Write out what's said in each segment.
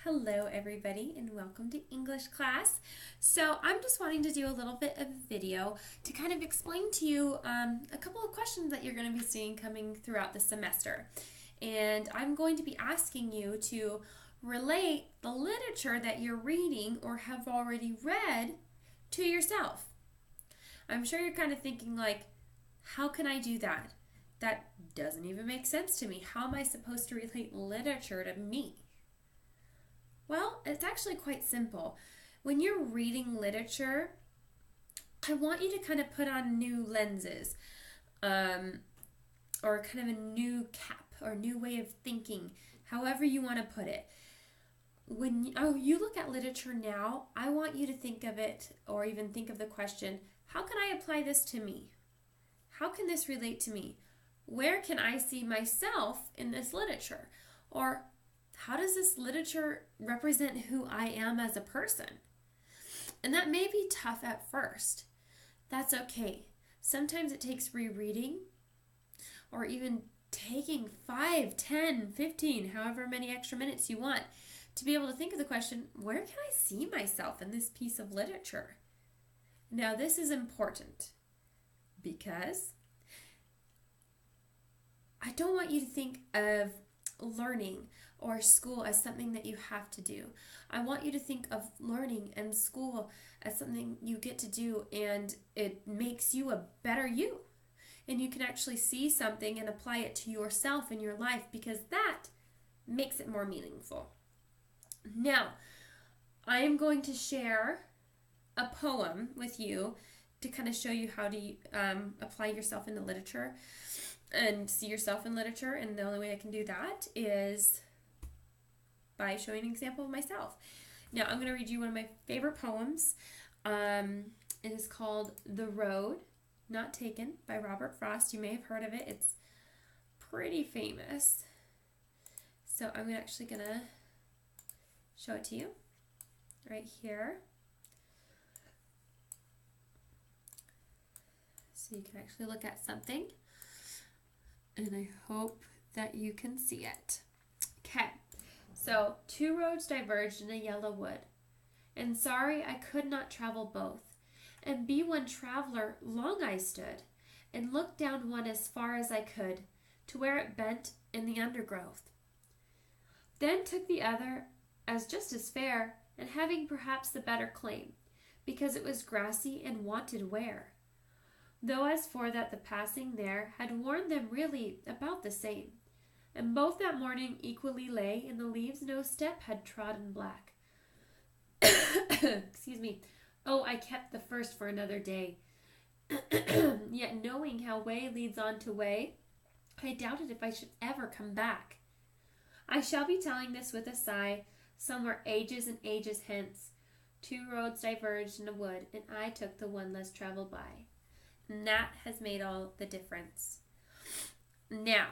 Hello everybody and welcome to English class. So I'm just wanting to do a little bit of a video to kind of explain to you a couple of questions that you're going to be seeing coming throughout the semester. And I'm going to be asking you to relate the literature that you're reading or have already read to yourself. I'm sure you're kind of thinking like, how can I do that? That doesn't even make sense to me. How am I supposed to relate literature to me? Well, it's actually quite simple. When you're reading literature, I want you to kind of put on new lenses, or kind of a new cap or new way of thinking, however you want to put it. When you look at literature now, I want you to think of it, or even think of the question, how can I apply this to me? How can this relate to me? Where can I see myself in this literature? Or how does this literature represent who I am as a person? And that may be tough at first. That's okay. Sometimes it takes rereading or even taking 5, 10, 15, however many extra minutes you want to be able to think of the question, where can I see myself in this piece of literature? Now, this is important because I don't want you to think of learning or school as something that you have to do. I want you to think of learning and school as something you get to do, and it makes you a better you. And you can actually see something and apply it to yourself in your life, because that makes it more meaningful. Now, I am going to share a poem with you to kind of show you how to apply yourself in the literature and see yourself in literature, and the only way I can do that is by showing an example of myself. Now, I'm going to read you one of my favorite poems. It is called The Road Not Taken by Robert Frost. You may have heard of it. It's pretty famous. So I'm actually going to show it to you right here. So you can actually look at something, and I hope that you can see it. Okay. So, 2 roads diverged in a yellow wood, and sorry I could not travel both. And be one traveler long I stood, and looked down one as far as I could, to where it bent in the undergrowth. Then took the other as just as fair, and having perhaps the better claim, because it was grassy and wanted wear. Though as for that the passing there had worn them really about the same. And both that morning equally lay, in the leaves no step had trodden black. Excuse me. Oh, I kept the first for another day. Yet knowing how way leads on to way, I doubted if I should ever come back. I shall be telling this with a sigh, somewhere ages and ages hence. 2 roads diverged in a wood, and I took the one less traveled by. And that has made all the difference. Now,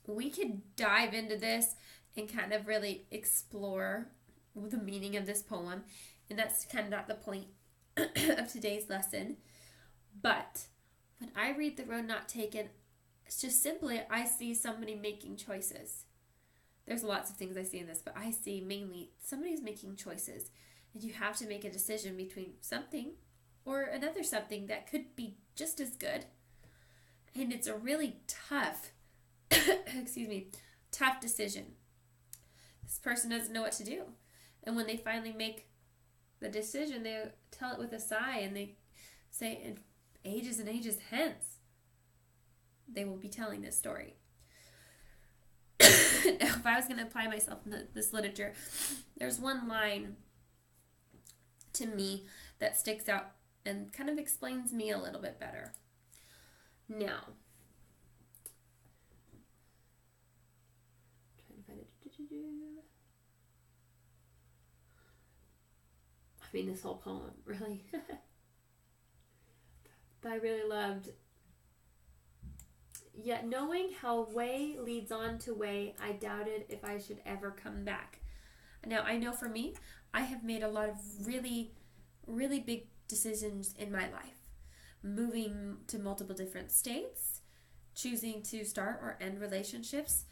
we could dive into this and kind of really explore the meaning of this poem, and that's kind of not the point of today's lesson. But when I read The Road Not Taken, it's just simply I see somebody making choices. There's lots of things I see in this, but I see mainly somebody's making choices, and you have to make a decision between something or another something that could be just as good. And it's a really tough tough decision. This person doesn't know what to do. And when they finally make the decision, they tell it with a sigh, and they say, in ages and ages hence, they will be telling this story. Now, if I was going to apply myself in this literature, there's one line to me that sticks out and kind of explains me a little bit better. Now, I mean, this whole poem, really. But I really loved, yet knowing how way leads on to way, I doubted if I should ever come back. Now, I know for me, I have made a lot of really, really big decisions in my life. Moving to multiple different states, choosing to start or end relationships,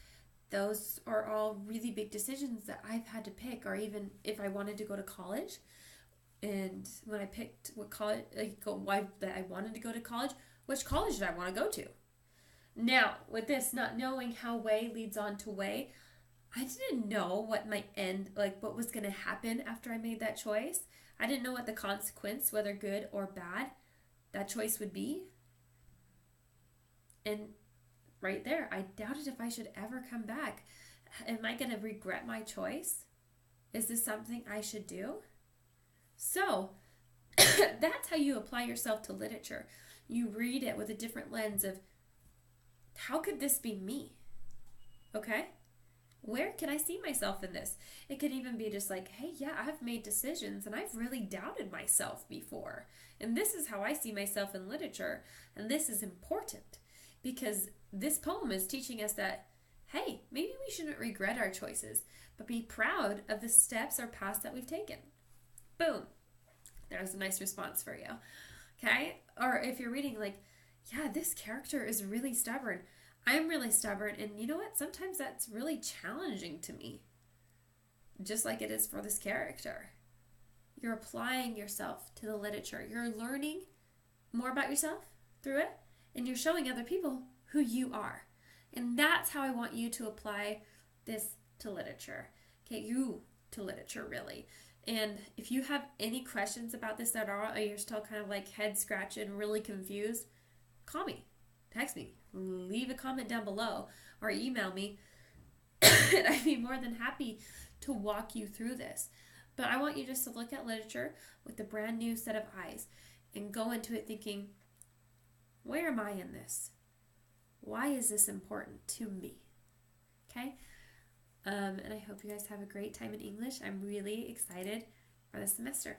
Those are all really big decisions that I've had to pick, or even if I wanted to go to college. And when I picked what college, why that I wanted to go to college, which college did I want to go to? Now, with this, not knowing how way leads on to way, I didn't know what my end, like what was going to happen after I made that choice. I didn't know what the consequence, whether good or bad, that choice would be. And right there, I doubted if I should ever come back. Am I going to regret my choice? Is this something I should do? So, that's how you apply yourself to literature. You read it with a different lens of, how could this be me? Okay? Where can I see myself in this? It could even be just like, hey, yeah, I've made decisions and I've really doubted myself before. And this is how I see myself in literature. And this is important because this poem is teaching us that, hey, maybe we shouldn't regret our choices, but be proud of the steps or paths that we've taken. Boom. There's a nice response for you. Okay? Or if you're reading like, yeah, this character is really stubborn. I'm really stubborn, and you know what? Sometimes that's really challenging to me. Just like it is for this character. You're applying yourself to the literature. You're learning more about yourself through it, and you're showing other people who you are. And that's how I want you to apply this to literature. Okay, you to literature, really. And if you have any questions about this at all, or you're still kind of like head scratching, really confused, call me, text me, leave a comment down below, or email me. And I'd be more than happy to walk you through this. But I want you just to look at literature with a brand new set of eyes and go into it thinking, where am I in this? Why is this important to me? Okay? And I hope you guys have a great time in English. I'm really excited for the semester.